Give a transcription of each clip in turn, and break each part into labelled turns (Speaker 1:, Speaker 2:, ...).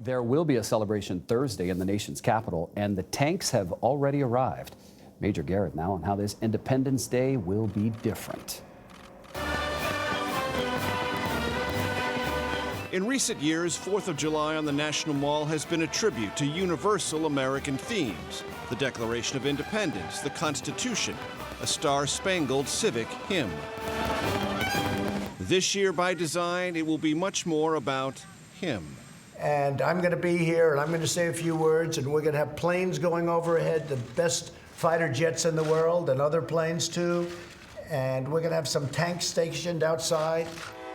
Speaker 1: There will be a celebration Thursday in the nation's capital, and the tanks have already arrived. Major Garrett now on how this Independence Day will be different.
Speaker 2: In recent years, 4th of July on the National Mall has been a tribute to universal American themes: the Declaration of Independence, the Constitution, a star-spangled civic hymn. This year, by design, it will be much more about him.
Speaker 3: And I'm going to be here, and I'm going to say a few words, and we're going to have planes going overhead, the best fighter jets in the world, and other planes too. And we're going to have some tanks stationed outside.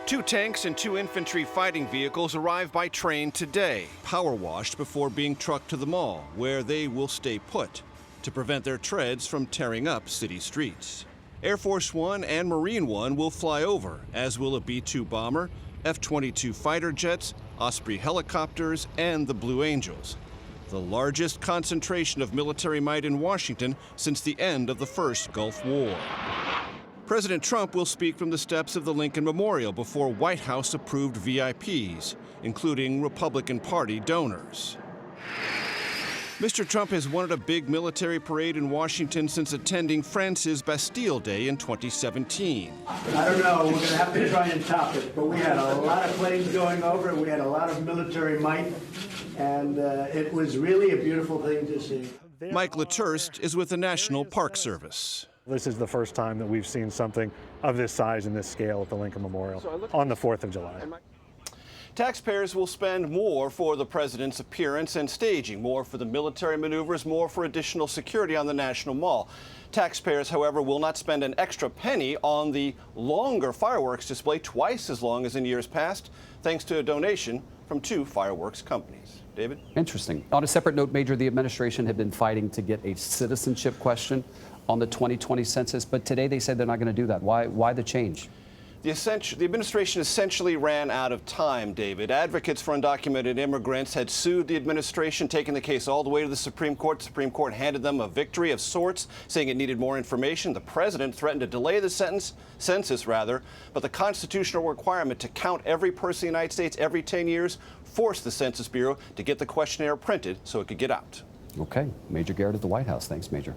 Speaker 2: 2 tanks and 2 infantry fighting vehicles arrive by train today, power washed before being trucked to the mall, where they will stay put to prevent their treads from tearing up city streets. Air Force One and Marine One will fly over, as will a B-2 bomber, F-22 fighter jets, Osprey helicopters, and the Blue Angels, the largest concentration of military might in Washington since the end of the First Gulf War. President Trump will speak from the steps of the Lincoln Memorial before White House-approved VIPs, including Republican Party donors. Mr. Trump has wanted a big military parade in Washington since attending France's Bastille Day in 2017.
Speaker 3: I don't know, we're going to have to try and top it, but we had a lot of planes going over, we had a lot of military might, and it was really a beautiful thing to see.
Speaker 2: Mike Laturst is with the National Park Service.
Speaker 4: This is the first time that we've seen something of this size and this scale at the Lincoln Memorial on the 4th of July.
Speaker 2: Taxpayers will spend more for the president's appearance and staging, more for the military maneuvers, more for additional security on the National Mall. Taxpayers, however, will not spend an extra penny on the longer fireworks display, twice as long as in years past, thanks to a donation from 2 fireworks companies. David?
Speaker 1: Interesting. On a separate note, Major, the administration had been fighting to get a citizenship question on the 2020 census, but today they said they're not going to do that. Why the change?
Speaker 2: The administration essentially ran out of time, David. Advocates for undocumented immigrants had sued the administration, taking the case all the way to the Supreme Court. The Supreme Court handed them a victory of sorts, saying it needed more information. The president threatened to delay the census, but the constitutional requirement to count every person in the United States every 10 years forced the Census Bureau to get the questionnaire printed so it could get out.
Speaker 1: Okay. Major Garrett at the White House. Thanks, Major.